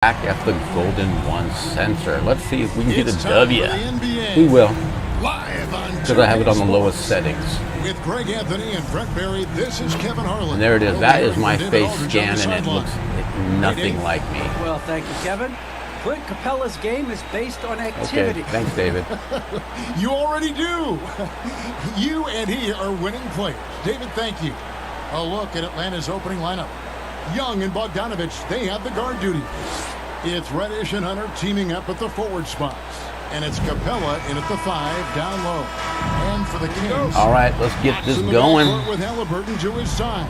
Back at the Golden One Center. Let's see if we can get a W. We will. Because I have it on the lowest settings. With Greg Anthony and Brent Berry, this is Kevin Harlan. And there it is. That is my face scan, and it looks nothing like me. Well, thank you, Kevin. Clint Capella's game is based on activity. Okay, thanks, David. You already do. You and he are winning players. David, thank you. A look at Atlanta's opening lineup. Young and Bogdanovich, they have the guard duty. It's Reddish and Hunter teaming up at the forward spots. And it's Capella in at the 5, down low. And for the Kings. All right, let's get this going. With Halliburton to his side.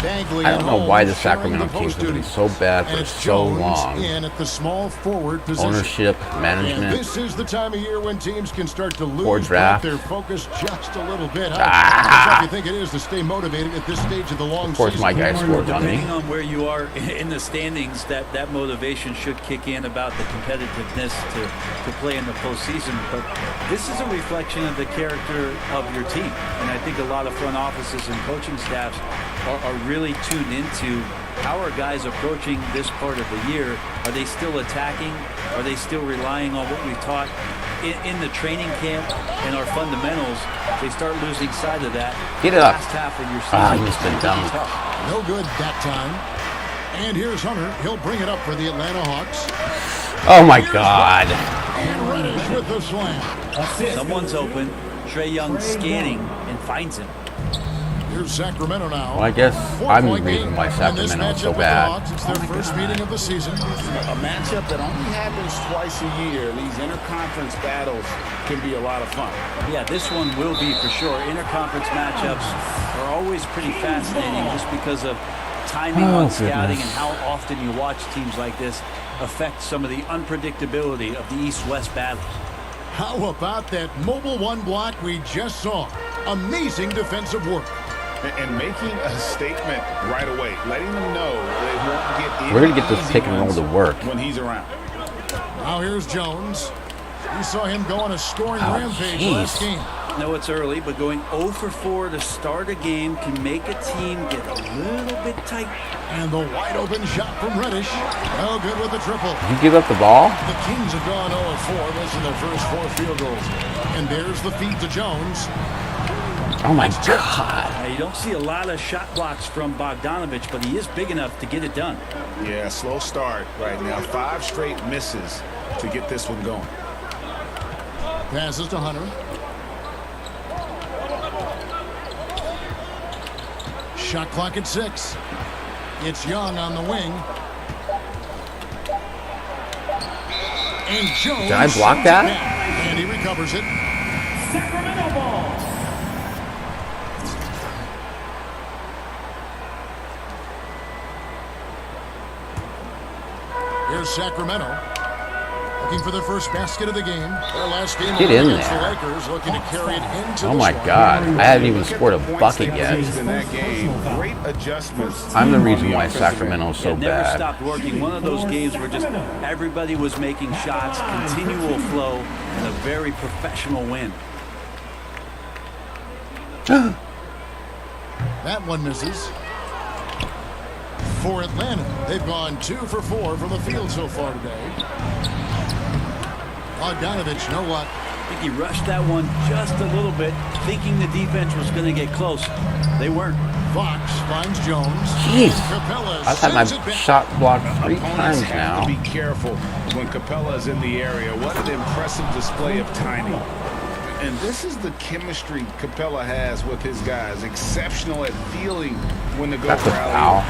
I don't know why the Sacramento Kings have been so bad for so long. In at the small forward position. Ownership, management. And this is the time of year when teams can start to lose their focus just a little bit. How do you think it is to stay motivated at this stage of the long season? Of course, my guy scored on me. Depending on where you are in the standings, that motivation should kick in about the competitiveness to play in the postseason. But this is a reflection of the character of your team. And I think a lot of front offices and coaching staffs are really tuned into how are guys approaching this part of the year. Are they still attacking? Are they still relying on what we taught in the training camp and our fundamentals? They start losing sight of that. Get it up. Last half of your season. He's been done. No good that time. And here's Hunter. He'll bring it up for the Atlanta Hawks. Oh my God. And Reddish with the slam. Someone's open. Trae Young scanning and finds him. Here's Sacramento now. Well, I guess I'm the reason why Sacramento is so bad. It's their first meeting of the season. A matchup that only happens twice a year. These interconference battles can be a lot of fun. Yeah, this one will be for sure. Interconference matchups are always pretty fascinating just because of timing on scouting and how often you watch teams like this affect some of the unpredictability of the East-West battle. How about that mobile one block we just saw? Amazing defensive work. And making a statement right away, letting them know they won't get. We're gonna get this pick and roll to work when he's around. Now here's Jones. We saw him go on a scoring rampage last game. No, it's early, but going 0 for 4 to start a game can make a team get a little bit tight. And the wide open shot from Reddish. Oh, good with the triple. Did you give up the ball? The Kings have gone 0 4, missing their first 4 field goals. And there's the feed to Jones. Oh my God. Now, you don't see a lot of shot blocks from Bogdanovich, but he is big enough to get it done. Yeah, slow start right now. 5 straight misses to get this one going. Passes to Hunter. Shot clock at 6. It's Young on the wing. And Jones. Did I block that? And he recovers it. Sacramento ball. Here's Sacramento. Looking for their first basket of the game. Their last game Get in against there. the Lakers, looking to carry it into Oh my God. I haven't even scored a bucket yet. In that game, great adjustments. I'm the reason why Sacramento is so It never bad. stopped working. One of those games where just everybody was making shots, continual flow, and a very professional win. That one misses. For Atlanta, they've gone 2 for 4 from the field so far today. Bogdanovich, no luck. I think he rushed that one just a little bit, thinking the defense was going to get close. They weren't. Fox finds Jones. Jeez. Capella I've had my sends it back. shot blocked 3 Opponents times have now. to be careful when Capella is in the area. What an impressive display of timing. And this is the chemistry Capella has with his guys. Exceptional at feeling when to go That's a rally. foul.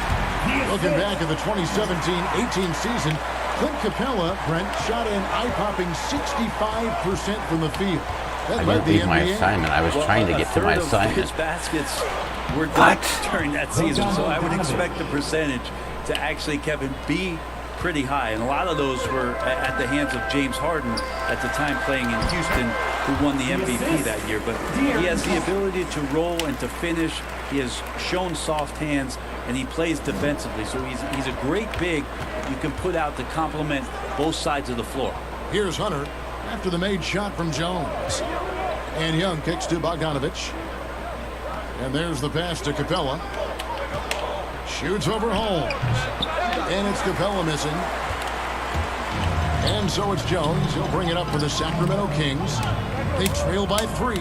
Looking back at the 2017-18 season, Clint Capella, Brent, shot an eye-popping 65% from the field. That I led didn't the leave my NBA. assignment. I was trying to get to my His assignment. baskets were done during that season, so I would expect the percentage to actually, Kevin, be pretty high. And a lot of those were at the hands of James Harden at the time playing in Houston, who won the MVP that year. But he has the ability to roll and to finish. He has shown soft hands, and he plays defensively. So he's a great big you can put out to complement both sides of the floor. Here's Hunter after the made shot from Jones. And Young kicks to Bogdanovich. And there's the pass to Capella. Shoots over Holmes. And it's Capella missing. And so it's Jones. He'll bring it up for the Sacramento Kings. They trail by 3.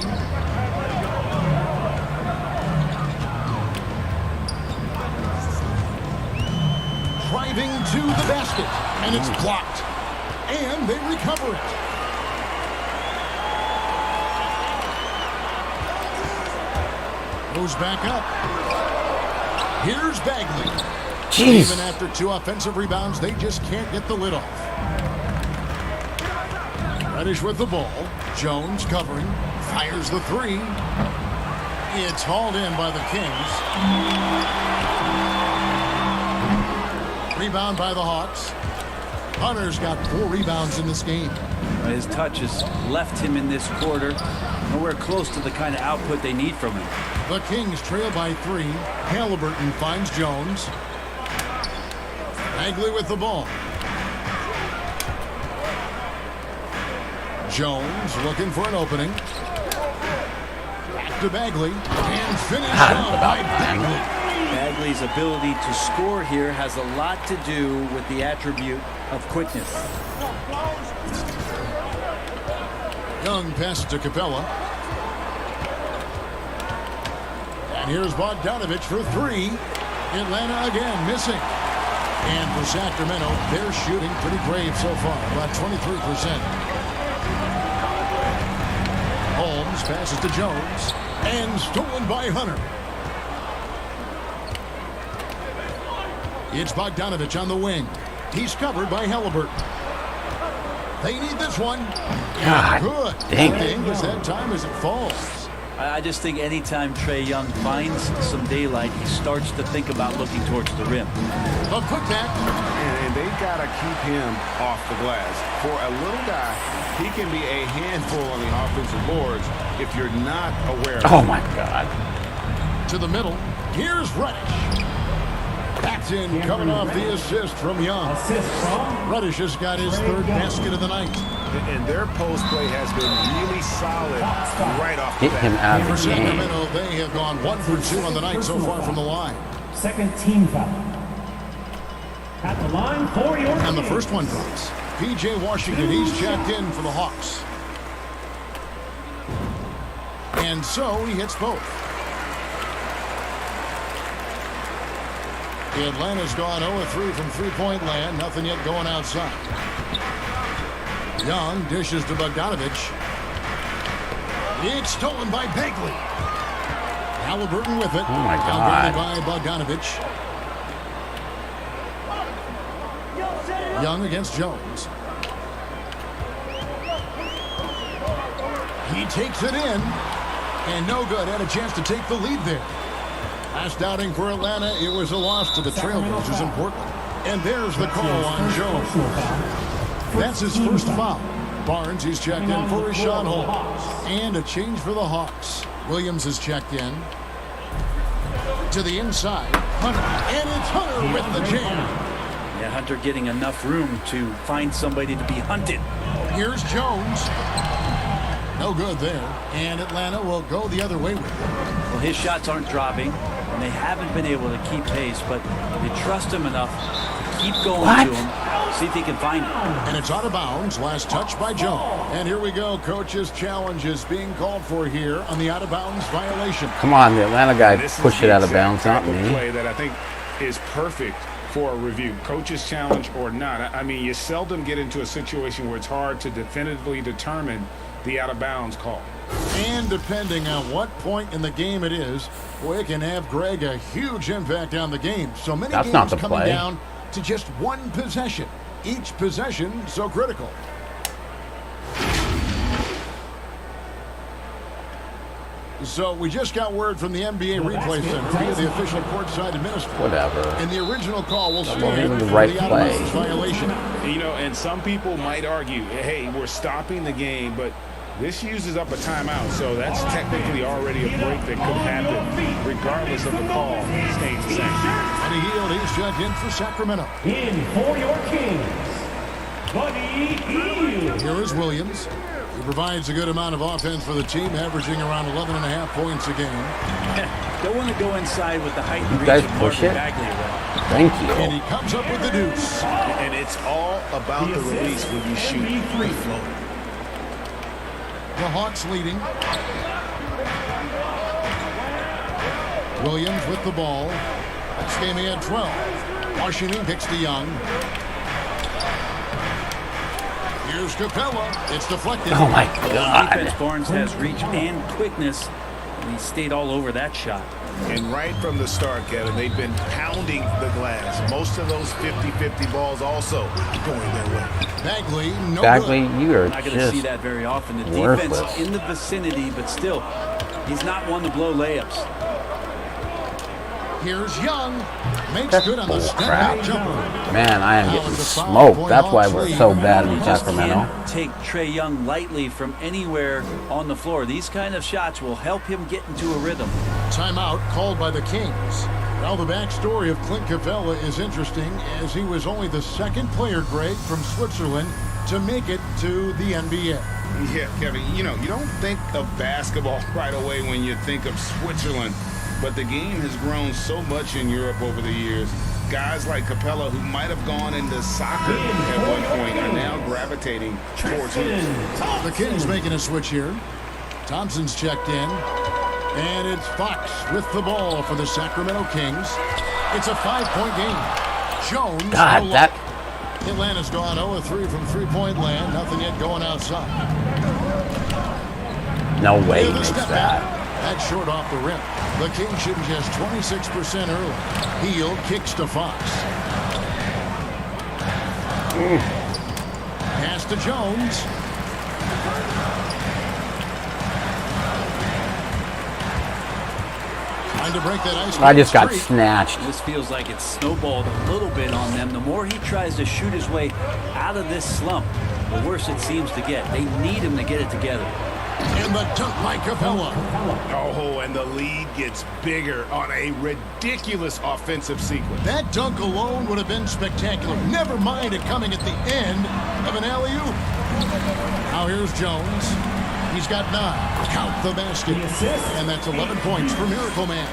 Driving to the basket, and it's blocked. And they recover it. Goes back up. Here's Bagley. Jeez. Even after 2 offensive rebounds, they just can't get the lid off. Reddish with the ball. Jones covering. Fires the 3. It's hauled in by the Kings. Rebound by the Hawks. Hunter's got 4 rebounds in this game. His touch has left him in this quarter. Nowhere close to the kind of output they need from him. The Kings trail by 3. Halliburton finds Jones. Bagley with the ball. Jones looking for an opening. Back to Bagley. And finished off by Bagley. Bagley's ability to score here has a lot to do with the attribute of quickness. Young passes to Capella. And here's Bogdanovich for 3. Atlanta again missing. And for Sacramento, they're shooting pretty brave so far, about 23%. Holmes passes to Jones. And stolen by Hunter. It's Bogdanovich on the wing. He's covered by Halliburton. They need this one. God Good. dang The it. English that time as it falls. I just think anytime Trae Young finds some daylight, he starts to think about looking towards the rim. A quick back. And they got to keep him off the glass. For a little guy, he can be a handful on the offensive boards if you're not aware of Oh, my God. To the middle. Here's Reddish. That's in, coming off the assist from Young. Assist from Reddish has got his 3rd basket of the night. And their post play has been really solid right off the Get him bat. out of For the game. Sacramento, they have gone 1 for 2 on the night so far from the line. second team foul. At the line for your And the team. first one drops. P.J. Washington, he's checked in for the Hawks. And so he hits both. Atlanta's gone 0-3 from three-point land. Nothing yet going outside. Young dishes to Bogdanovich. It's stolen by Bagley. Halliburton with it. Oh, my Now God. guarded by Bogdanovich. Young against Jones. He takes it in. And no good. Had a chance to take the lead there. Last outing for Atlanta, it was a loss to the Trailblazers in Portland. And there's the call on Jones. That's his first foul. Barnes, he's checked in for Rashawn Holmes. And a change for the Hawks. Williams is checked in. To the inside. Hunter. And it's Hunter with the jam. Yeah, Hunter getting enough room to find somebody to be hunted. Here's Jones. No good there. And Atlanta will go the other way with it. Well, his shots aren't dropping, and they haven't been able to keep pace, but they trust him enough to keep going to him, see if he can find him. And it's out of bounds. Last touch by Jones. And here we go. Coach's challenge is being called for here on the out of bounds violation. Come on, the Atlanta guy This is pushed the it out of exact bounds, not type of me. play that I think is perfect for a review, coach's challenge or not. I mean, you seldom get into a situation where it's hard to definitively determine the out-of-bounds call. And depending on what point in the game it is, boy, it can have Greg a huge impact on the game. So many That's games not the coming play. down to just one possession. Each possession so critical. So we just got word from the NBA Replay Center via the official courtside administrator. Whatever. And the original call will stand wasn't even the for right the out-of-bounds play. violation. You know, and some people might argue, hey, we're stopping the game, but this uses up a timeout, so that's technically already a break that could happen, regardless of the call staying the same. And he's checked in for Sacramento. In for your Kings, Buddy Hield. Here is Williams. He provides a good amount of offense for the team, averaging around 11.5 points a game. Don't want to go inside with the height and reach guys of push Marvin it? Bagley around. Thank And you. he comes up with the deuce. And It's all about the release when you shoot the float. The Hawks leading. Williams with the ball. Last game he had 12. Washington kicks to Young. Here's Capella. It's deflected. Oh my Defense God. Barnes has reach and quickness, and he stayed all over that shot. And right from the start, Kevin, they've been pounding the glass. Most of those 50-50 balls also going their way. Bagley, no Bagley, good. you are Not going to see just that very often. The worthless. defense in the vicinity, but still, he's not one to blow layups. Here's Young. Makes That's good on the bull step crap. back jumper. Man, I am Now getting it's a smoked. That's why five-point we're Hawks so lead. bad in You just Sacramento. can't take Trae Young lightly from anywhere on the floor. These kind of shots will help him get into a rhythm. Timeout called by the Kings. Well, the backstory of Clint Capella is interesting, as he was only the second player, Greg, from Switzerland to make it to the NBA. Yeah, Kevin, you know, you don't think of basketball right away when you think of Switzerland, but the game has grown so much in Europe over the years. Guys like Capella, who might have gone into soccer at one point, are now gravitating towards hoops. The Kings making a switch here. Thompson's checked in. And it's Fox with the ball for the Sacramento Kings. It's a 5-point game. Jones. God, that Atlanta's gone 0-3 from three-point land. Nothing yet going outside. no way he Here's the makes step that. back. That's short off the rim. The Kings shooting just 26% early. Heel kicks to Fox. Pass to Jones. Trying to break that ice. I just got streak. snatched. This feels like it's snowballed a little bit on them. The more he tries to shoot his way out of this slump, the worse it seems to get. They need him to get it together. And the dunk by Capella. Oh, and the lead gets bigger on a ridiculous offensive sequence. That dunk alone would have been spectacular. Never mind it coming at the end of an alley-oop. Now here's Jones. He's got 9. Count the basket. And that's 11 points for Miracle Man.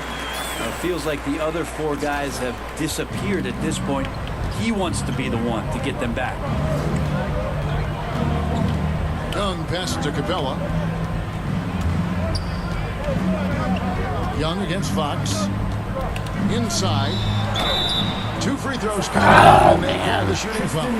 It feels like the other 4 guys have disappeared at this point. He wants to be the one to get them back. Young passes to Capella. Young against Fox. Inside. 2 free throws coming up, and they call the shooting foul.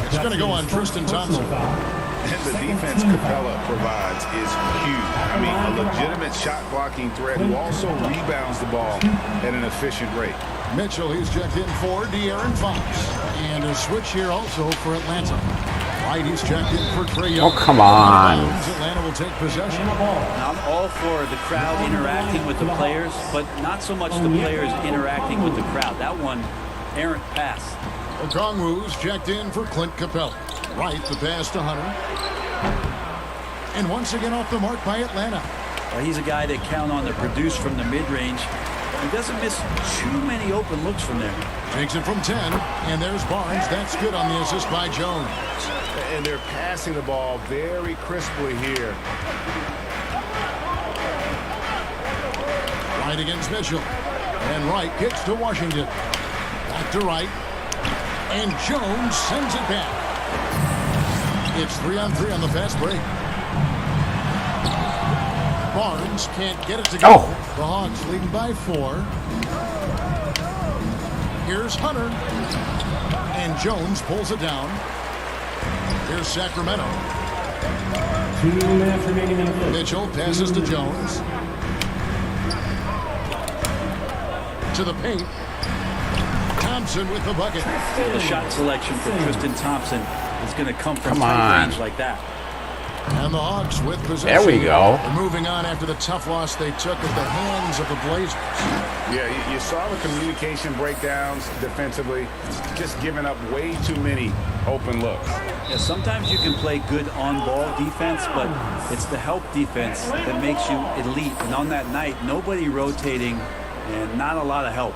It's going to go on Tristan Thompson. And the defense Capella provides is huge. I mean, a legitimate shot-blocking threat who also rebounds the ball at an efficient rate. Mitchell, he's checked in for De'Aaron Fox. And a switch here also for Atlanta. White, he's checked in for Trae Young. Oh, come on. Atlanta will take possession. Now, I'm all for the crowd interacting with the players, but not so much the players interacting with the crowd. That one, errant pass. Okongwu's checked in for Clint Capella. Right, the pass to Hunter. And once again off the mark by Atlanta. Well, he's a guy that count on to produce from the mid-range. He doesn't miss too many open looks from there. Takes it from 10, and there's Barnes. That's good on the assist by Jones. And they're passing the ball very crisply here. Wright against Mitchell. And Wright kicks to Washington. Back to Wright. And Jones sends it back. It's 3-on-3 on the fast break. Barnes can't get it to go. Oh. The Hawks leading by 4. Here's Hunter. And Jones pulls it down. Here's Sacramento. 2 minutes remaining in the first. Mitchell passes to Jones. To the paint. Thompson with the bucket. The shot selection for Tristan Thompson is going to come from Come tight on. range like that. And the Hawks with possession. There we go. They're moving on after the tough loss they took at the hands of the Blazers. Yeah, you saw the communication breakdowns defensively, just giving up way too many open looks. Yeah, sometimes you can play good on-ball defense, but it's the help defense that makes you elite. And on that night, nobody rotating and not a lot of help.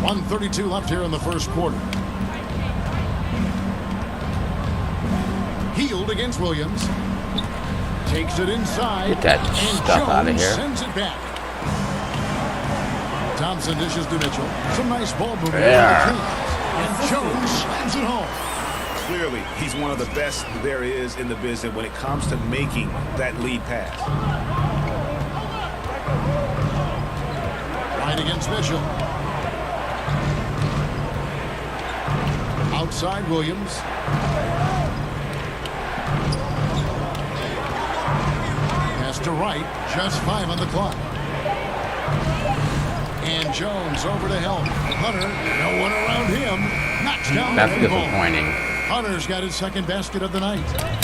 1:32 left here in the first quarter. Healed against Williams. Takes it inside. Get that and stuff Jones out of here. Sends it back. Thompson dishes to Mitchell. Some nice ball movement. Yeah. And Jones slams it home. Clearly, he's one of the best there is in the business when it comes to making that lead pass. Right against Mitchell. Outside Williams. Pass to Wright. Just 5 on the clock. And Jones over to help. Hunter, no one around him. Knocks down That's the ball. disappointing. Hunter's got his second basket of the night.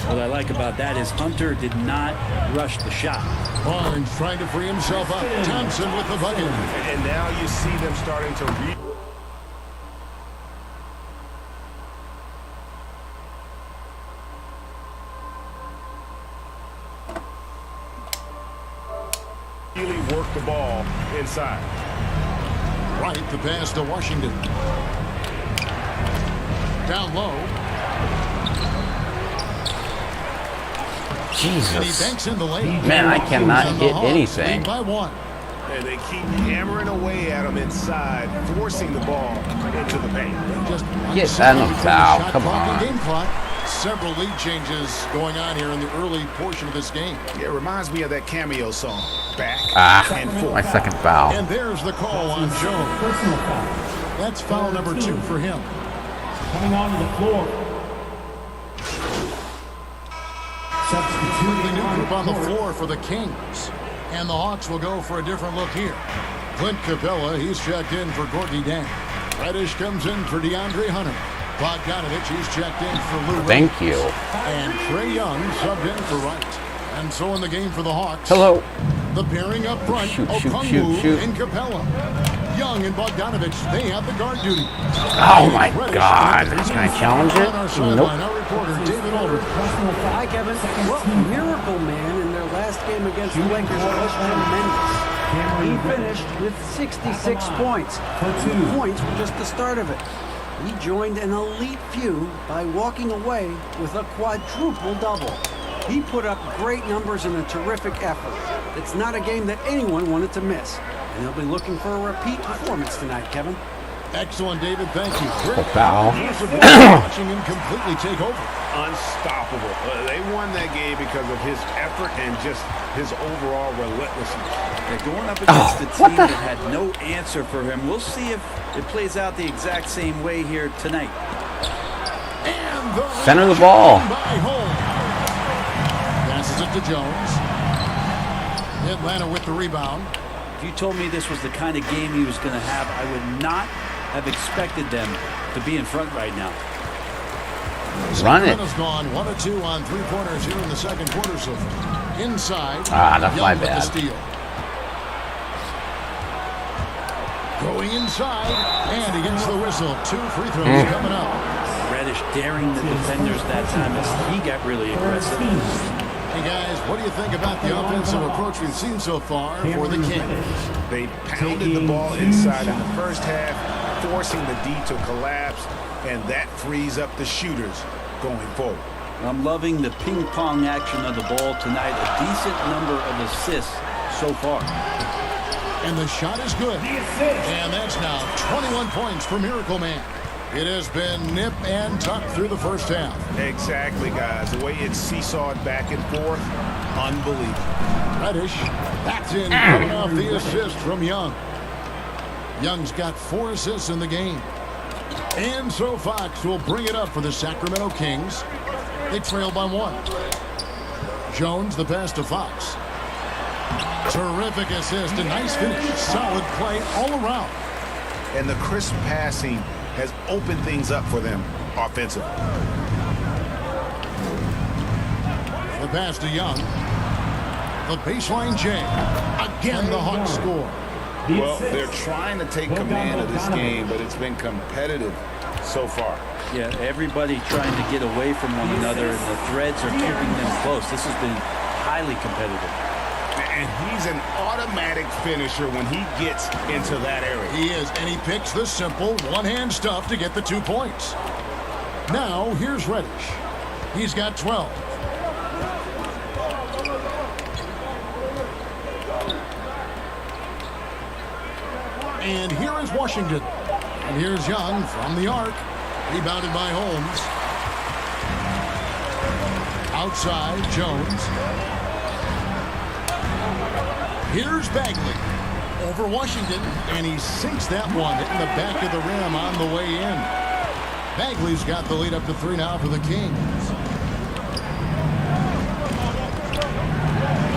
What I like about that is Hunter did not rush the shot. Barnes trying to free himself up. Thompson with the bucket. And now you see them starting to really work the ball inside. Right, the pass to Washington. Down low. And he Jesus. banks in the lane. Man, I cannot hit anything. Lead by 1. And they keep hammering away at him inside, forcing the ball into the paint. Just Get that in the foul. shot Come clock and on. game clock. Several lead changes going on here in the early portion of this game. It reminds me of that cameo song, Back and Forth. My second foul. And there's the call on Jones. Personal foul. That's foul number 2 for him. Coming onto the floor. The new group on the floor for the Kings. And the Hawks will go for a different look here. Clint Capella, he's checked in for Courtney Dang. Reddish comes in for DeAndre Hunter. Bogdanovich, he's checked in for Lou Williams. Thank you. And Trae Young subbed in for Wright. And so in the game for the Hawks. Hello. The pairing up front, Shoot. Okongwu and Capella. Young and Bogdanovich, they have the guard duty. Oh my God. Can I challenge On our it? sideline, Nope. our reporter, David Aldridge. Hi, Kevin. Well, Miracle Man in their last game against the Lakers was tremendous. He finished with 66 points. 2 points were just the start of it. He joined an elite few by walking away with a quadruple double. He put up great numbers in a terrific effort. It's not a game that anyone wanted to miss. And they'll be looking for a repeat performance tonight, Kevin. Excellent, David. Thank you. Great. Foul. Watching him completely take over. Unstoppable. They won that game because of his effort and just his overall relentlessness. They're going up against a team that had no answer for him. We'll see if it plays out the exact same way here tonight. And the Center the ball. by Holmes. Passes it to Jones. Atlanta with the rebound. If you told me this was the kind of game he was going to have, I would not have expected them to be in front right now. Run it. Sacramento's gone 1 of 2 on 3-pointers here in the second quarter. So inside. That's Young my with the bad. steal. Going inside, and he gets the whistle. 2 free throws coming up. Reddish daring the defenders that time as he got really aggressive. Hey guys, what do you think about the offensive approach we've seen so far for the Kings? They pounded the ball inside in the first half, forcing the D to collapse, and that frees up the shooters going forward. I'm loving the ping pong action of the ball tonight. A decent number of assists so far. And the shot is good. And that's now 21 points for Miracle Man. It has been nip and tuck through the first half. Exactly, guys. The way it's seesawed back and forth, unbelievable. Reddish backs in, coming off the assist from Young. Young's got 4 assists in the game. And so Fox will bring it up for the Sacramento Kings. They trail by 1. Jones, the pass to Fox. Terrific assist, a nice finish. Solid play all around. And the crisp passing has opened things up for them offensively. The pass to Young. The baseline jam. Again, the Hawks score. Well, they're trying to take command of this game, but it's been competitive so far. Yeah, everybody trying to get away from one another, and the threads are keeping them close. This has been highly competitive. And he's an automatic finisher when he gets into that area. He is, and he picks the simple one-hand stuff to get the 2 points. Now, here's Reddish. He's got 12. And here is Washington. And here's Young from the arc. Rebounded by Holmes. Outside, Jones. Here's Bagley. Over Washington. And he sinks that one, hitting the back of the rim on the way in. Bagley's got the lead up to 3 now for the Kings.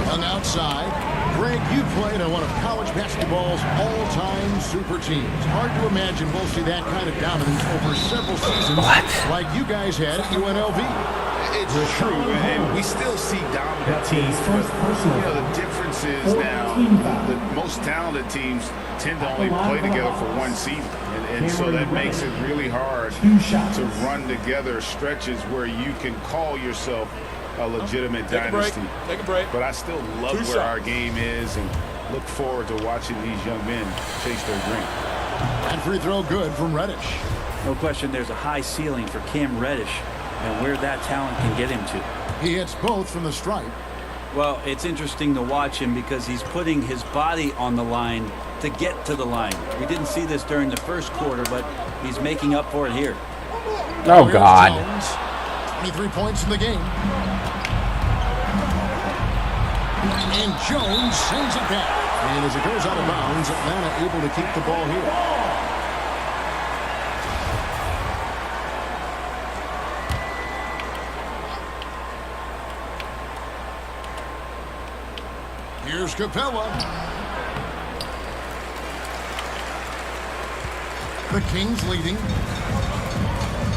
Young outside. Greg, you played on one of college basketball's all-time super teams. Hard to imagine we'll see that kind of dominance over several seasons like you guys had at UNLV. It's true, and we still see dominant teams, but the difference is now the most talented teams tend to only play together for one season, and so that makes it really hard to run together stretches where you can call yourself a legitimate dynasty. Take a break. But I still love where our game is and look forward to watching these young men chase their dream. And free throw good from Reddish. No question there's a high ceiling for Cam Reddish and where that talent can get him to. He hits both from the stripe. Well, it's interesting to watch him because he's putting his body on the line to get to the line. We didn't see this during the first quarter, but he's making up for it here. Oh, God. Jones, 23 points in the game. And Jones sends it back. And as it goes out of bounds, Atlanta able to keep the ball here. Here's Capella. The Kings leading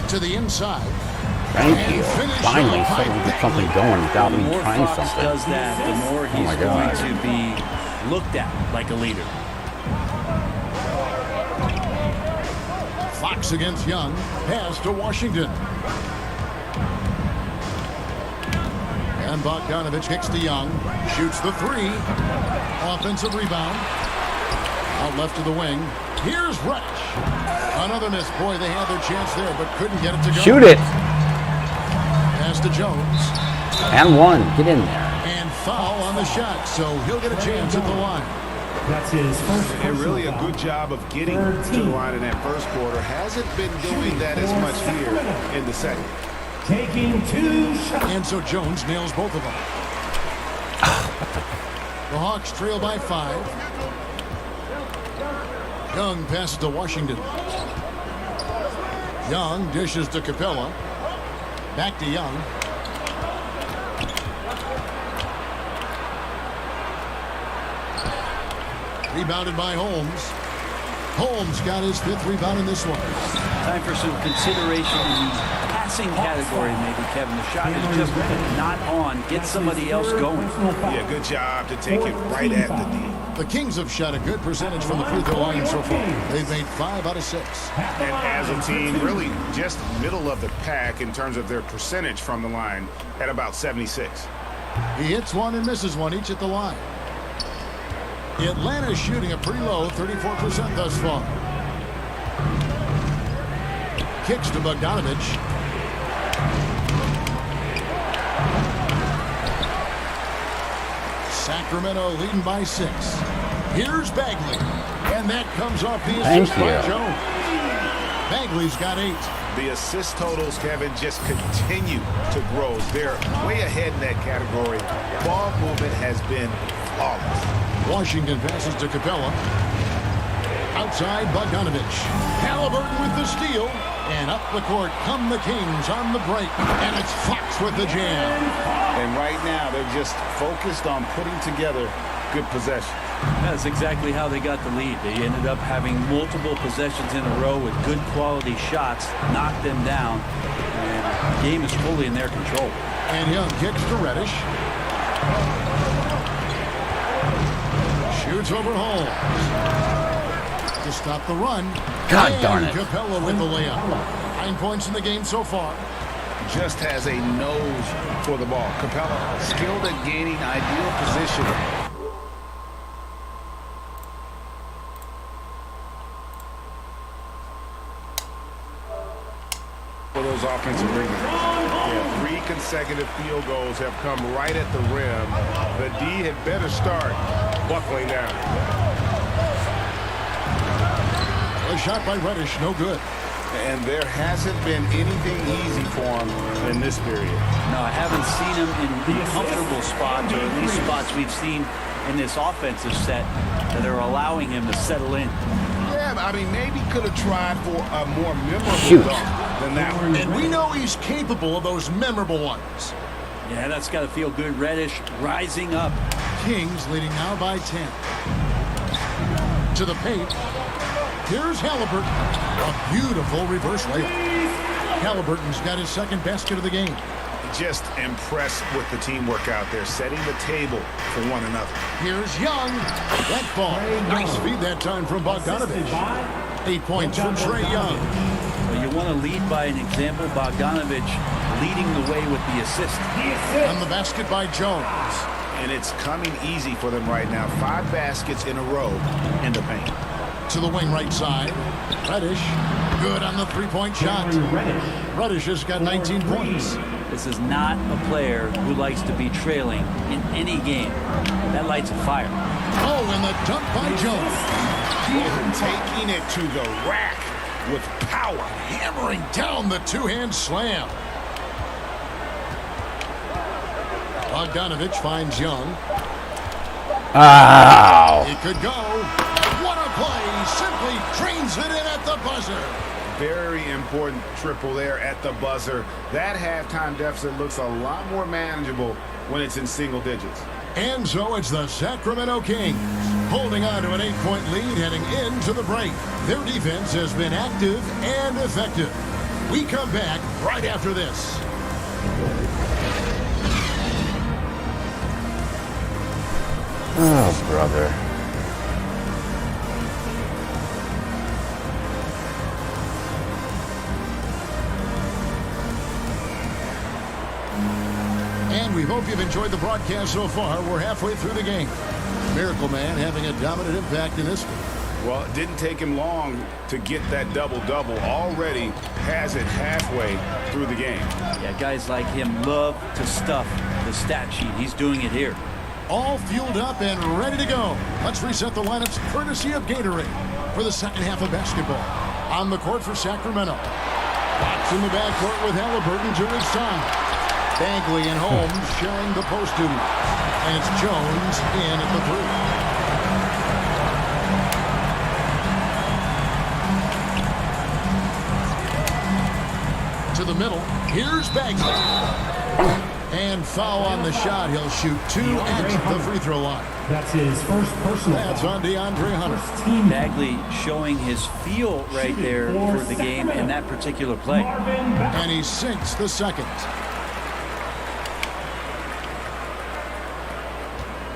to the inside. Thank you. Finally, someone get something going without me The more trying Fox something. does that, the more he's my going God. to be looked at like a leader. Fox against Young. Pass to Washington. And Bogdanovich kicks to Young. Shoots the 3. Offensive rebound. Out left to the wing. Here's Reddish. Another miss. Boy, they had their chance there, but couldn't get it to go. Shoot it. Pass to Jones. And one. Get in there. And foul on the shot, so he'll get a chance at the line. That's his first And really a personal good job of getting to the line in that first quarter. Hasn't been doing that as much here in the second. taking 2 shots. And so Jones nails both of them. The Hawks trail by 5. Young passes to Washington. Young dishes to Capella. Back to Young. Rebounded by Holmes. Holmes got his 5th rebound in this one. Time for some consideration in the passing category, maybe, Kevin. The shot is just not on. Get somebody else going. Yeah, good job to take it right at the D. The Kings have shot a good percentage from the free throw line so far. They've made 5 out of 6. And as a team, really just middle of the pack in terms of their percentage from the line at about 76. He hits one and misses one, each at the line. Atlanta is shooting a pretty low 34% thus far. Kicks to Bogdanovich. Sacramento leading by 6. Here's Bagley. And that comes off the assist by Jones. Bagley's got 8. The assist totals, Kevin, just continue to grow. They're way ahead in that category. Ball movement has been flawless. Washington passes to Capella. Outside, Bogdanovich. Halliburton with the steal. And up the court come the Kings on the break. And it's Fox with the jam. And right now, they're just focused on putting together good possession. That's exactly how they got the lead. They ended up having multiple possessions in a row with good quality shots, knocked them down, and the game is fully in their control. And Young kicks to Reddish. Shoots over Holmes. To stop the run. God darn it. Capella with the layup. 9 points in the game so far. Just has a nose for the ball. Capella skilled at gaining ideal position. For those offensive rebounds. Yeah, 3 consecutive field goals have come right at the rim. The D had better start buckling down. A shot by Reddish, no good. And there hasn't been anything easy for him in this period. No, I haven't seen him in comfortable spots, or at least spots we've seen in this offensive set that are allowing him to settle in. Yeah, I mean, maybe could have tried for a more memorable dunk than that one. And we know he's capable of those memorable ones. Yeah, that's got to feel good. Reddish rising up. Kings leading now by 10. To the paint. Here's Halliburton. A beautiful reverse layup. Halliburton's got his second basket of the game. Just impressed with the teamwork out there, setting the table for one another. Here's Young. That ball. Nice feed that time from Bogdanovich. 8 points from Trae Young. Well, you want to lead by an example. Bogdanovich leading the way with the assist. On the basket by Jones. And it's coming easy for them right now. 5 baskets in a row in the paint. To the wing right side. Reddish. Good on the three-point shot. Reddish has got 19 points. This is not a player who likes to be trailing in any game. That lights a fire. Oh, and the dunk by Jones. Taking it to the rack with power. Hammering down the two-hand slam. Bogdanovich finds Young. Ow! It could go. What a play. Simply drains it in at the buzzer. Very important triple there at the buzzer. That halftime deficit looks a lot more manageable when it's in single digits. And so it's the Sacramento Kings holding on to an 8-point lead heading into the break. Their defense has been active and effective. We come back right after this. Oh, brother. And we hope you've enjoyed the broadcast so far. We're halfway through the game. Miracle Man having a dominant impact in this one. Well, it didn't take him long to get that double-double. Already has it halfway through the game. Yeah, guys like him love to stuff the stat sheet. He's doing it here. All fueled up and ready to go. Let's reset the lineups courtesy of Gatorade for the second half of basketball. On the court for Sacramento. Watts in the backcourt with Halliburton to his side. Bagley and Holmes sharing the post duty. And it's Jones in at the 3. To the middle. Here's Bagley. And foul on the shot. He'll shoot 2 at the free throw line. That's his first personal That's foul. on DeAndre Hunter. Bagley showing his feel right there for the game in that particular play. And he sinks the second.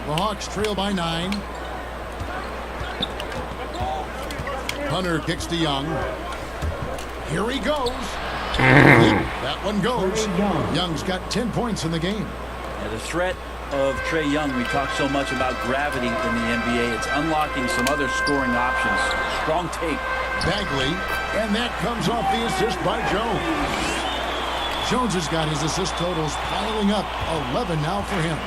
The Hawks trail by 9. Hunter kicks to Young. Here he goes. That one goes. Young's got 10 points in the game. Yeah, the threat of Trae Young, we talk so much about gravity in the NBA. It's unlocking some other scoring options. Strong take. Bagley, and that comes off the assist by Jones. Jones has got his assist totals piling up. 11 now for him.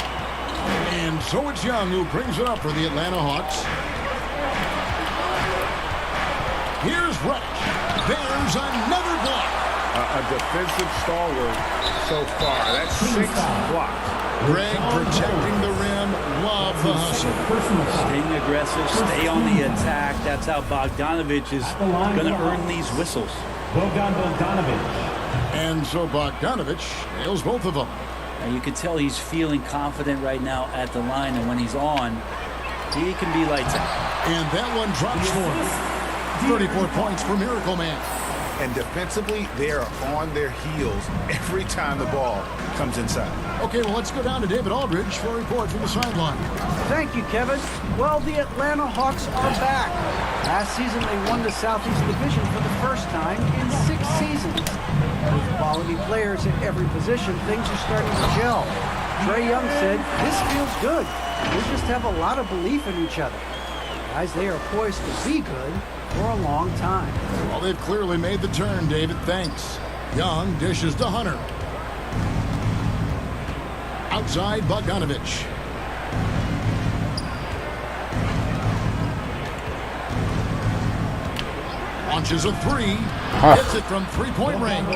And so it's Young who brings it up for the Atlanta Hawks. Here's Reddish. There's another block. A defensive stalwart so far. That's 6 blocks. Greg protecting the rim. Love the hustle. Staying aggressive, stay on the attack. That's how Bogdanovich is going to earn these whistles. Bogdanovich. And so Bogdanovich nails both of them. And you can tell he's feeling confident right now at the line, and when he's on, he can be lights out. And that one drops for him. 34 points for Miracle Man. And defensively, they are on their heels every time the ball comes inside. Okay, well, let's go down to David Aldridge for a report from the sideline. Thank you, Kevin. Well, the Atlanta Hawks are back. Last season, they won the Southeast Division for the first time in 6 seasons. With quality players at every position, things are starting to gel. Trae Young said, "This feels good. We just have a lot of belief in each other." Guys, they are poised to be good for a long time. Well, they've clearly made the turn, David. Thanks. Young dishes to Hunter. Outside, Bogdanovich. Launches a three. Hits it from three-point range.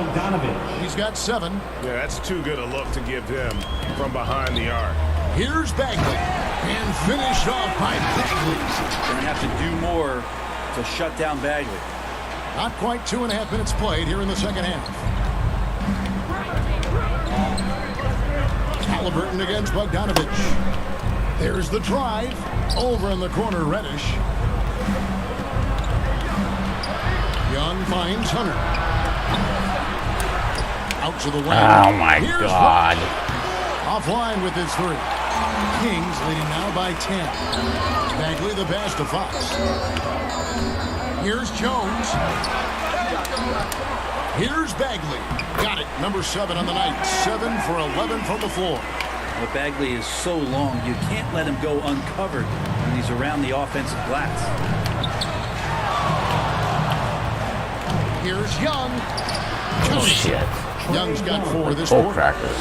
He's got 7. Yeah, that's too good a look to give him from behind the arc. Here's Bagley. And finished off by Bagley. They're going to have to do more to shut down Bagley. Not quite 2.5 minutes played here in the second half. Halliburton against Bogdanovich. There's the drive. Over in the corner, Reddish. Young finds Hunter. Out to the wing. Oh, my Here's God. Offline with his 3. Kings leading now by 10. Bagley the pass to Fox. Here's Jones. Here's Bagley. Got it. Number 7 on the night. 7 for 11 from the floor. Well, Bagley is so long, you can't let him go uncovered when he's around the offensive glass. Here's Young. Shit. Young's got 4 this Bull quarter. crackers.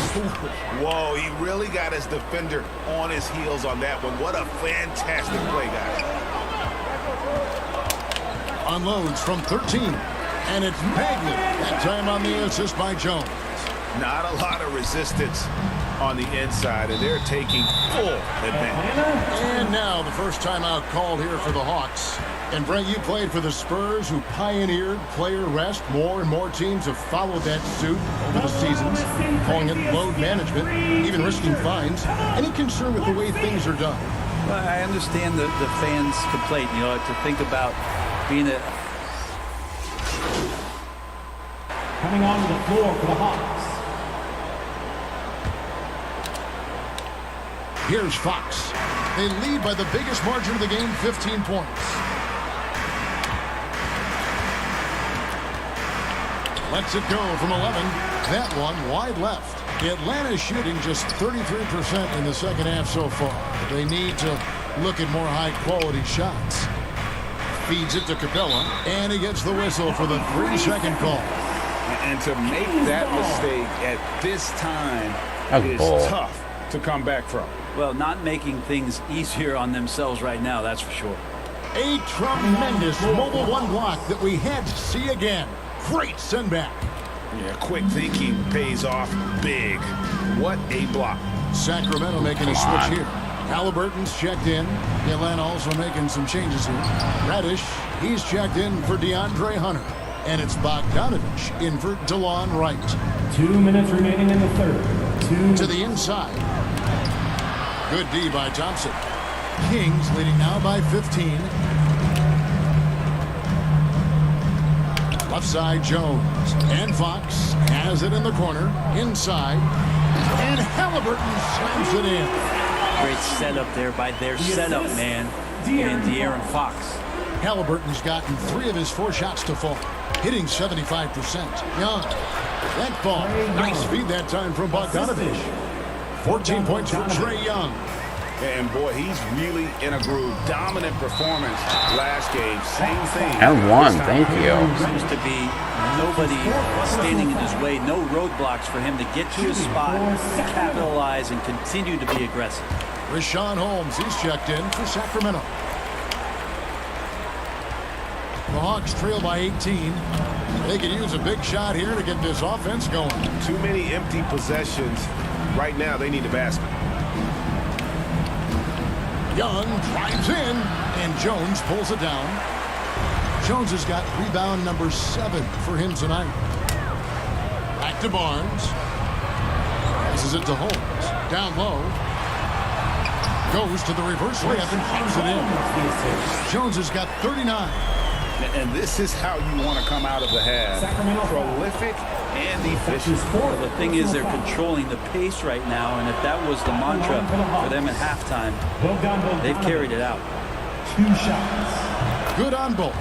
Whoa, he really got his defender on his heels on that one. What a fantastic play, guys. Unloads from 13. And it's Bagley. That time on the assist by Jones. Not a lot of resistance on the inside, and they're taking full advantage. And now the first timeout called here for the Hawks. And Brent, you played for the Spurs, who pioneered player rest. More and more teams have followed that suit over the seasons, calling it load management, even risking fines. Any concern with the way things are done? Well, I understand the fans' complaint, to think about being a... Coming onto the floor for the Hawks. Here's Fox. They lead by the biggest margin of the game, 15 points. Lets it go from 11. That one wide left. Atlanta shooting just 33% in the second half so far. They need to look at more high-quality shots. Feeds it to Capella, and he gets the whistle for the 3-second call. And to make that mistake at this time is tough to come back from. Well, not making things easier on themselves right now, that's for sure. A tremendous mobile 1 block that we had to see again. Great send back. Yeah, quick thinking pays off big. What a block. Sacramento making a switch here. Halliburton's checked in. Atlanta also making some changes here. Reddish, he's checked in for DeAndre Hunter. And it's Bogdanovich in for DeLon Wright. 2 minutes remaining in the third. To the inside. Good D by Thompson. Kings leading now by 15. Left side, Jones. And Fox has it in the corner. Inside. And Halliburton slams it in. Great setup there by their setup man and De'Aaron Fox. Halliburton's gotten 3 of his 4 shots to fall, hitting 75%. Young. That ball. Nice feed that time from Bogdanovich. 14 points for Trae Young. And boy, he's really in a groove. Dominant performance last game. Same thing. And one, thank you. Seems to be nobody standing in his way. No roadblocks for him to get to his spot, capitalize, and continue to be aggressive. Richaun Holmes, he's checked in for Sacramento. The Hawks trail by 18. They could use a big shot here to get this offense going. Too many empty possessions. Right now, they need a basket. Young drives in, and Jones pulls it down. Jones has got rebound number 7 for him tonight. Back to Barnes. Passes it to Holmes. Down low. Goes to the reverse layup and pops it in. Jones has got 39. And this is how you want to come out of the half. Prolific and efficient. Well, the thing is, they're controlling the pace right now, and if that was the mantra for them at halftime, they've carried it out. 2 shots. Good on both.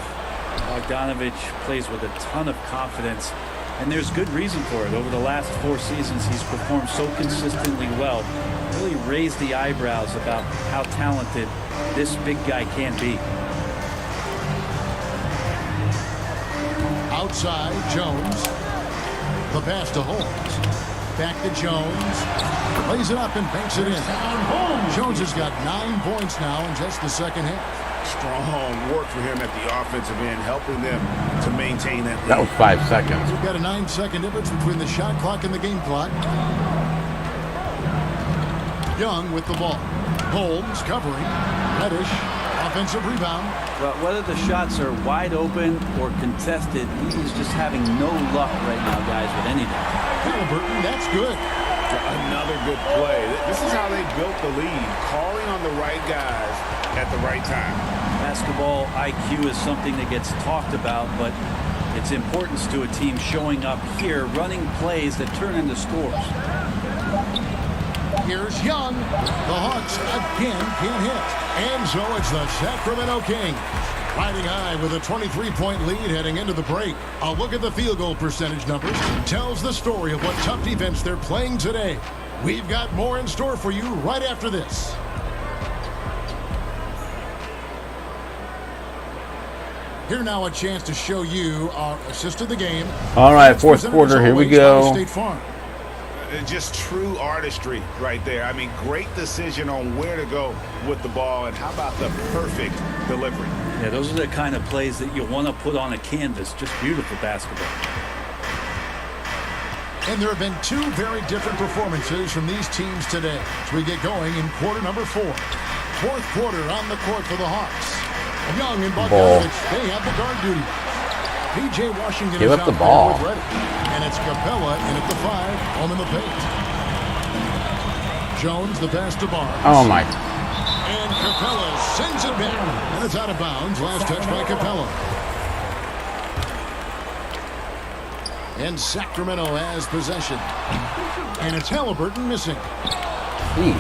Bogdanovich plays with a ton of confidence, and there's good reason for it. Over the last 4 seasons, he's performed so consistently well. Really raised the eyebrows about how talented this big guy can be. Outside, Jones. The pass to Holmes. Back to Jones. Lays it up and banks it in. Jones has got 9 points now in just the second half. strong work for him at the offensive end, helping them to maintain that lead. That was 5 seconds. We've got a 9-second difference between the shot clock and the game clock. Young with the ball. Holmes covering. Reddish. Offensive rebound. Well, whether the shots are wide open or contested, he's just having no luck right now, guys, with anything. Halliburton, that's good. Another good play. This is how they built the lead, calling on the right guys at the right time. Basketball IQ is something that gets talked about, but its importance to a team showing up here, running plays that turn into scores. Here's Young. The Hawks again can't hit. And so it's the Sacramento Kings riding high with a 23-point lead heading into the break. A look at the field goal percentage numbers tells the story of what tough defense they're playing today. We've got more in store for you right after this. Here now a chance to show you our assist of the game. All right, fourth quarter, here we go. State Farm. Just true artistry right there. I mean, great decision on where to go with the ball, and how about the perfect delivery? Yeah, those are the kind of plays that you want to put on a canvas. Just beautiful basketball. And there have been two very different performances from these teams today as we get going in quarter number 4. Fourth quarter on the court for the Hawks. Young and Bogdanovich, they have the guard duty. P.J. Washington Give is up the out ball. there ready. And it's Capella in at the 5, home in the paint. Jones, the pass to Barnes. Oh, my. And Capella sends it back. And it's out of bounds. Last touch by Capella. And Sacramento has possession. And it's Halliburton missing. Jeez.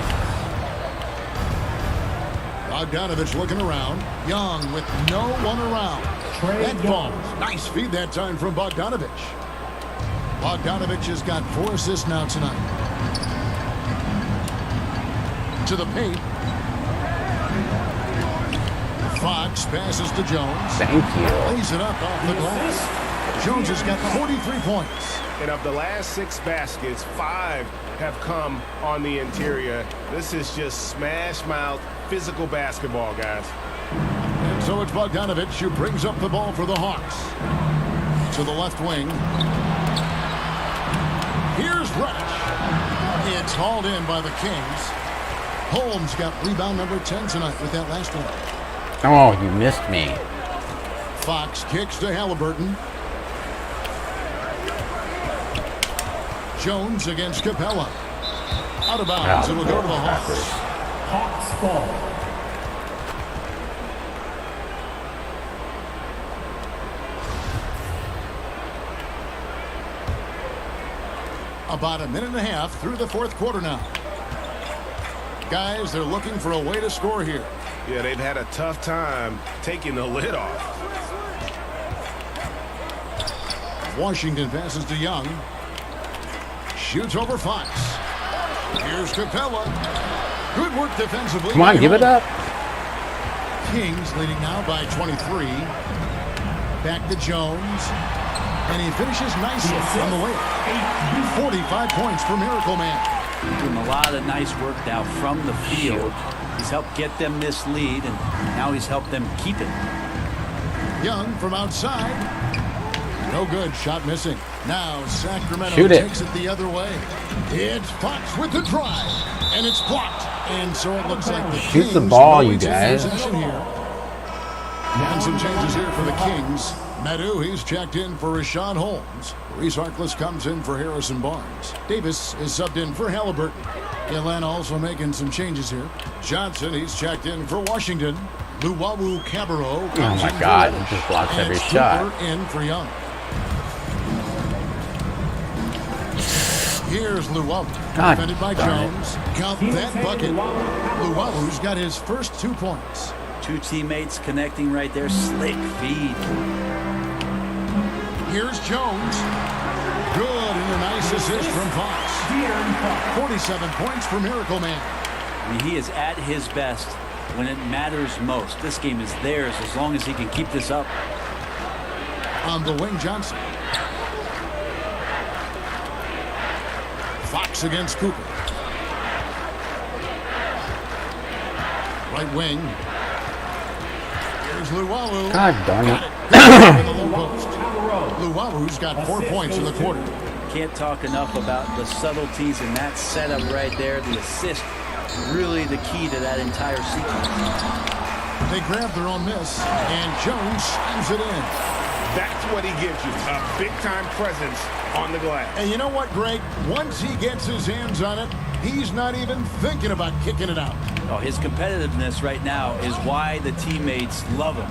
Bogdanovich looking around. Young with no one around. That falls. Nice feed that time from Bogdanovich. Bogdanovich has got 4 assists now tonight. To the paint. Fox passes to Jones. Thank you. Lays it up off the glass. Jones has got 43 points. And of the last 6 baskets, 5 have come on the interior. This is just smash mouth, physical basketball, guys. And so it's Bogdanovich who brings up the ball for the Hawks. To the left wing. Here's Reddish. It's hauled in by the Kings. Holmes got rebound number 10 tonight with that last one. Oh, you missed me. Fox kicks to Halliburton. Jones against Capella. Out of bounds. It'll go to the Hawks. Hawks ball. About a minute and a half through the fourth quarter now. Guys, they're looking for a way to score here. Yeah, they've had a tough time taking the lid off. Washington passes to Young. Shoots over Fox. Here's Capella. Good work defensively. Come on, give it up. Kings leading now by 23. Back to Jones. And he finishes nicely on the way. 45 points for Miracle Man. Doing a lot of nice work now from the field. He's helped get them this lead, and now he's helped them keep it. Young from outside. No good. Shot missing. Now Sacramento takes it the other way. It's Fox with the drive. And it's blocked. And so it looks like the Shoot Kings the ball, you take guys. possession here. And some changes here for the Kings. Meadow, he's checked in for Rashawn Holmes. Reese Harkless comes in for Harrison Barnes. Davis is subbed in for Halliburton. Atlanta also making some changes here. Johnson, he's checked in for Washington. Luwawu Cabarro. Oh my God, he just blocks every shot. In for Young. Here's Luwawu. Defended by Jones. Count that bucket. Luwawu's got his first 2 points. 2 teammates connecting right there. Slick feed. Here's Jones. Good, and a nice assist from Fox. 47 points for Miracle Man. I mean, he is at his best when it matters most. This game is theirs as long as he can keep this up. On the wing, Johnson. Fox against Cooper. Right wing. Here's Luwawu. God darn it. In the low post. Luwawu's got 4 points in the quarter. Can't talk enough about the subtleties in that setup right there. The assist, really the key to that entire sequence. They grab their own miss, and Jones slams it in. That's what he gives you, a big-time presence on the glass. And you know what, Greg? Once he gets his hands on it, he's not even thinking about kicking it out. Oh, his competitiveness right now is why the teammates love him.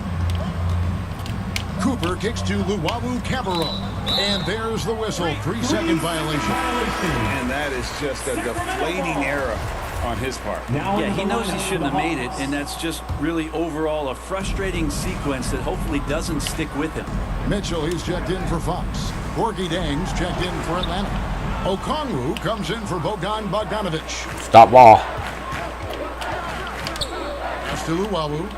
Cooper kicks to Luwawu Cabarro. And there's the whistle. 3-second violation. And that is just a deflating error on his part. Yeah, he knows he shouldn't have made it, and that's just really overall a frustrating sequence that hopefully doesn't stick with him. Mitchell, he's checked in for Fox. Gorgie Dangs checked in for Atlanta. Okongwu comes in for Bogdanovich. Stop ball. Pass to Luwawu.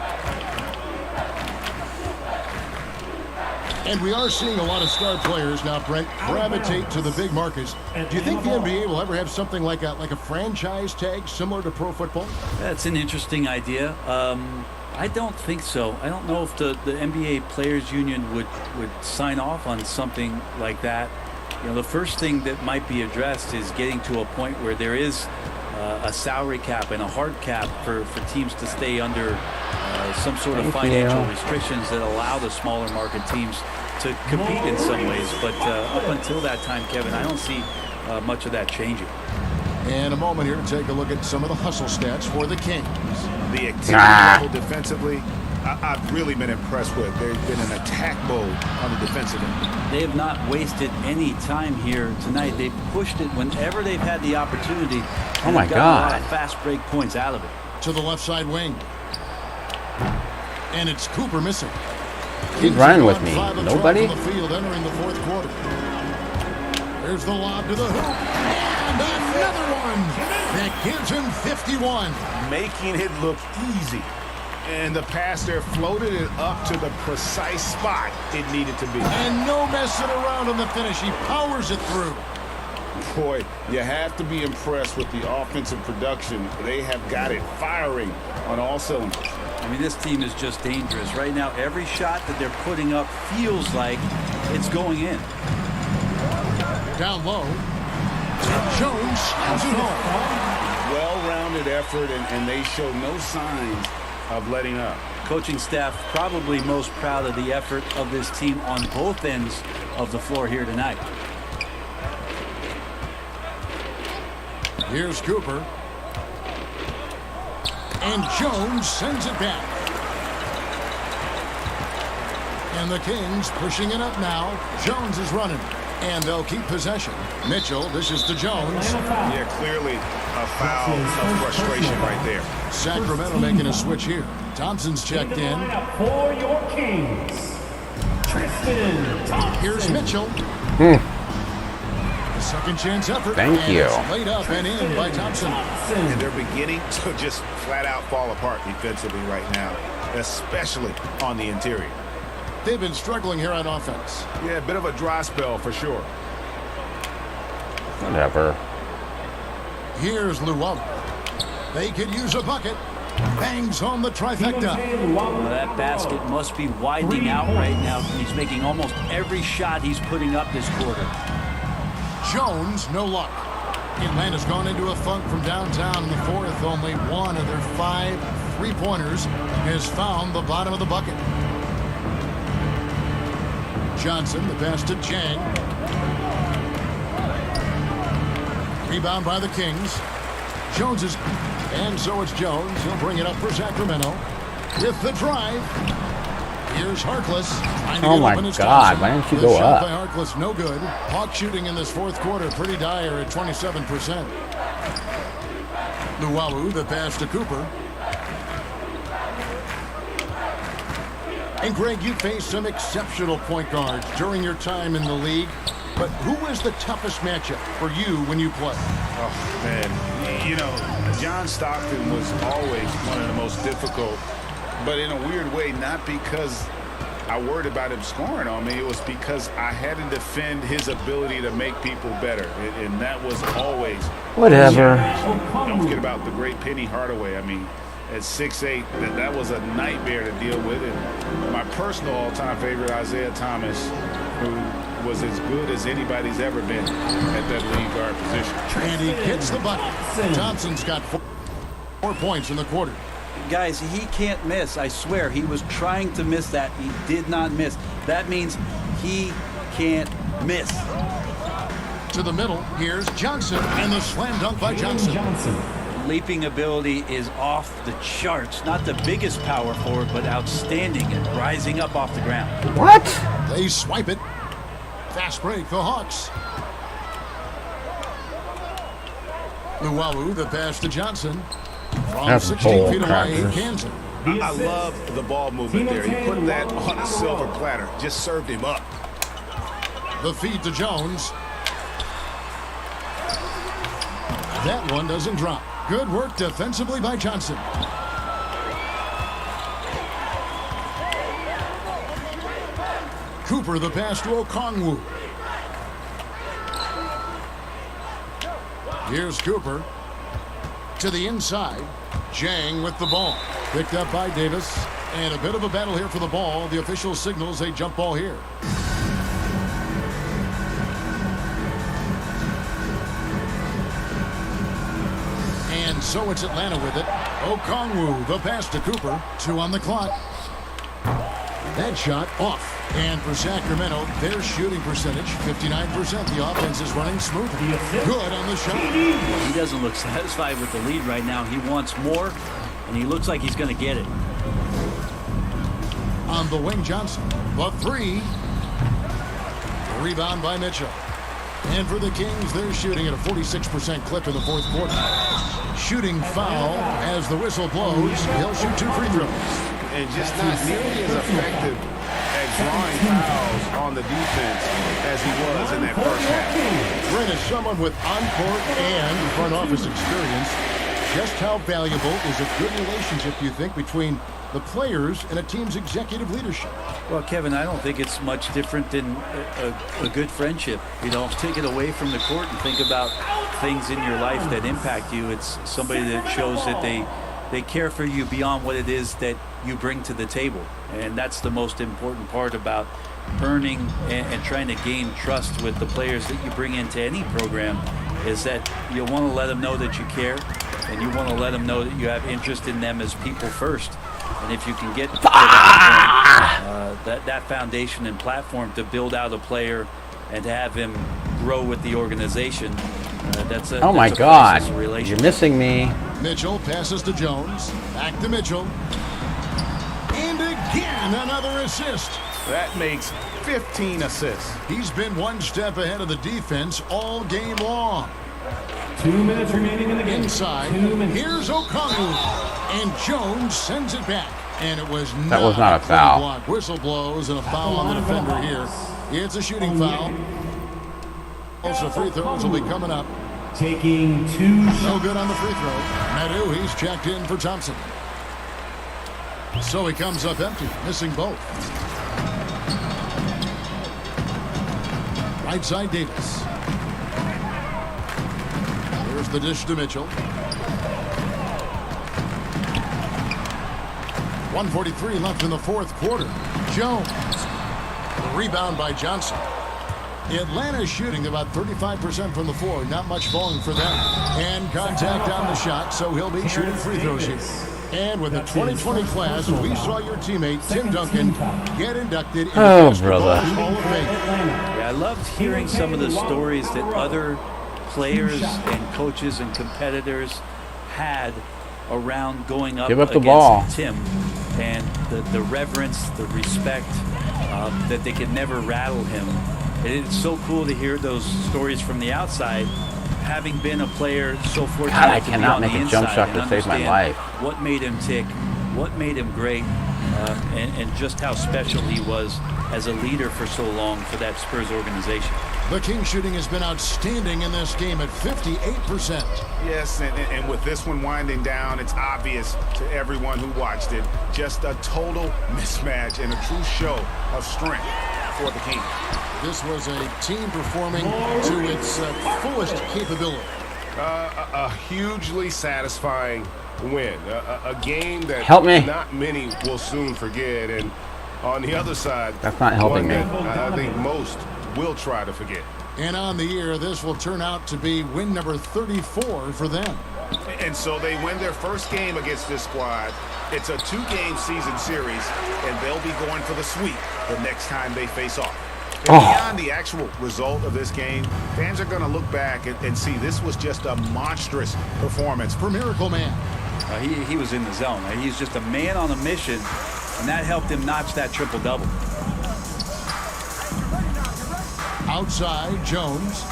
And we are seeing a lot of star players now, Brent, gravitate to the big markets. Do you think the NBA will ever have something like a franchise tag similar to pro football? That's an interesting idea. I don't think so. I don't know if the NBA Players Union would sign off on something like that. You know, the first thing that might be addressed is getting to a point where there is a salary cap and a hard cap for teams to stay under some sort of financial restrictions that allow the smaller market teams to compete in some ways. But up until that time, Kevin, I don't see much of that changing. And a moment here to take a look at some of the hustle stats for the Kings. The activity level defensively, I've really been impressed with. They've been in attack mode on the defensive end. They have not wasted any time here tonight. They've pushed it whenever they've had the opportunity. Oh my God. A lot of fast break points out of it. To the left side wing. And it's Cooper missing. Keep running with me. Nobody? The field entering the fourth quarter. There's the lob to the hoop. And another one that gives him 51. Making it look easy. And the pass there floated it up to the precise spot it needed to be. And no messing around on the finish. He powers it through. Boy, you have to be impressed with the offensive production. They have got it firing on all cylinders. I mean, this team is just dangerous. Right now, every shot that they're putting up feels like it's going in. Down low. Jones slams it home. Well-rounded effort, and they show no signs of letting up. Coaching staff probably most proud of the effort of this team on both ends of the floor here tonight. Here's Cooper. And Jones sends it back. And the Kings pushing it up now. Jones is running. And they'll keep possession. Mitchell, this is to Jones. Yeah, clearly a foul of frustration right there. Sacramento making a switch here. Thompson's checked in. For your Kings, Tristan Thompson. Here's Mitchell. Second chance effort. Thank you. It's laid up and in by Thompson. And they're beginning to just flat out fall apart defensively right now, especially on the interior. They've been struggling here on offense. Yeah, a bit of a dry spell for sure. Whatever. Here's Luwawu. They could use a bucket. Bangs home the trifecta. Well, that basket must be widening out right now. He's making almost every shot he's putting up this quarter. Jones, no luck. Atlanta's gone into a funk from downtown in the fourth. Only one of their 5 three-pointers has found the bottom of the bucket. Johnson, the pass to Chang. Rebound by the Kings. Jones is, and so it's Jones. He'll bring it up for Sacramento. With the drive. Here's Harkless. Oh my God, why didn't you go shot up? by Harkless, no good. Hawk shooting in this fourth quarter, pretty dire at 27%. Luwawu, the pass to Cooper. And Greg, you faced some exceptional point guards during your time in the league. But who was the toughest matchup for you when you played? Oh, man. You know, John Stockton was always one of the most difficult, but in a weird way, not because I worried about him scoring on me. It was because I had to defend his ability to make people better. And that was always. Whatever. Don't forget about the great Penny Hardaway. I mean, at 6'8", that was a nightmare to deal with. And my personal all-time favorite, Isaiah Thomas, who was as good as anybody's ever been at that lead guard position. And he hits the bucket. Thompson's got 4 points in the quarter. Guys, he can't miss. I swear, he was trying to miss that. He did not miss. That means he can't miss. To the middle, here's Johnson, and the slam dunk by Johnson. Leaping ability is off the charts. Not the biggest power forward, but outstanding and rising up off the ground. What? They swipe it. Fast break, the Hawks. Luwawu, the pass to Johnson. From That's 16 feet away, crackers. Kansas. I love the ball movement there. He put that on a silver platter. Just served him up. The feed to Jones. That one doesn't drop. Good work defensively by Johnson. Cooper, the pass to Okongwu. Here's Cooper. To the inside. Jang with the ball. Picked up by Davis. And a bit of a battle here for the ball. The official signals a jump ball here. And so it's Atlanta with it. Okongwu, the pass to Cooper. 2 on the clock. That shot off. And for Sacramento, their shooting percentage, 59%. The offense is running smoothly. Good on the shot. He doesn't look satisfied with the lead right now. He wants more, and he looks like he's going to get it. On the wing, Johnson. The 3. The rebound by Mitchell. And for the Kings, they're shooting at a 46% clip in the fourth quarter. Shooting foul as the whistle blows. He'll shoot 2 free throws. And just not nearly as effective at drawing fouls on the defense as he was in that first half. Brent is someone with on-court and front office experience. Just how valuable is a good relationship, do you think, between the players and a team's executive leadership? Well, Kevin, I don't think it's much different than a good friendship. You know, take it away from the court and think about things in your life that impact you. It's somebody that shows that they care for you beyond what it is that you bring to the table. And that's the most important part about earning and trying to gain trust with the players that you bring into any program, is that you want to let them know that you care, and you want to let them know that you have interest in them as people first. And if you can get to that point, that foundation and platform to build out a player and to have him grow with the organization, that's a Oh my that's a God, priceless relationship. you're missing me. Mitchell passes to Jones. Back to Mitchell. And again, another assist. That makes 15 assists. He's been one step ahead of the defense all game long. 2 minutes remaining in the game. Inside, 2 minutes. here's Okongwu. And Jones sends it back. And it was That was not a clean foul. block. Whistle blows and a foul on the defender here. It's a shooting foul. Also, free throws will be coming up. Taking 2 No shots. good on the free throw. Madu, he's checked in for Thompson. So he comes up empty, missing both. Right side, Davis. Here's the dish to Mitchell. 1:43 left in the fourth quarter. Jones. The rebound by Johnson. Atlanta's shooting about 35% from the floor. Not much falling for them. And contact on the shot, so he'll be shooting free throws here. And with the 2020 class, we saw your teammate, Tim Duncan, get inducted in the Basketball Hall of Fame. Yeah, I loved hearing some of the stories that other players and coaches and competitors had around going up Give up the against ball. Tim, and the reverence, the respect, that they could never rattle him. It's so cool to hear those stories from the outside, having been a player so fortunate God, I to be cannot on make the a jump inside shot and to save my understand life. what made him tick, what made him great, and just how special he was as a leader for so long for that Spurs organization. The Kings shooting has been outstanding in this game at 58%. Yes, and with this one winding down, it's obvious to everyone who watched it. Just a total mismatch and a true show of strength for the Kings. This was a team performing to its fullest capability. A hugely satisfying win. A game that Help me. not many will soon forget. And on the other side, That's not helping one me. that I think most will try to forget. And on the year, this will turn out to be win number 34 for them. And so they win their first game against this squad. It's a 2-game season series, and they'll be going for the sweep the next time they face off. And beyond the actual result of this game, fans are going to look back and see this was just a monstrous performance For Miracle Man. He was in the zone. He's just a man on a mission, and that helped him notch that triple-double. Outside, Jones.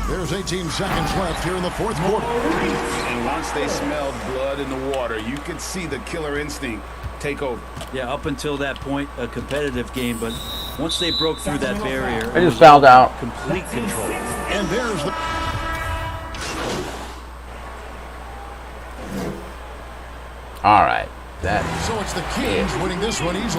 There's 18 seconds left here in the fourth quarter. And once they smelled blood in the water, you could see the killer instinct take over. Yeah, up until that point, a competitive game, but once they broke through that barrier, I just fouled out. complete control. And there's the... All right. So it's the Kings winning this one easily.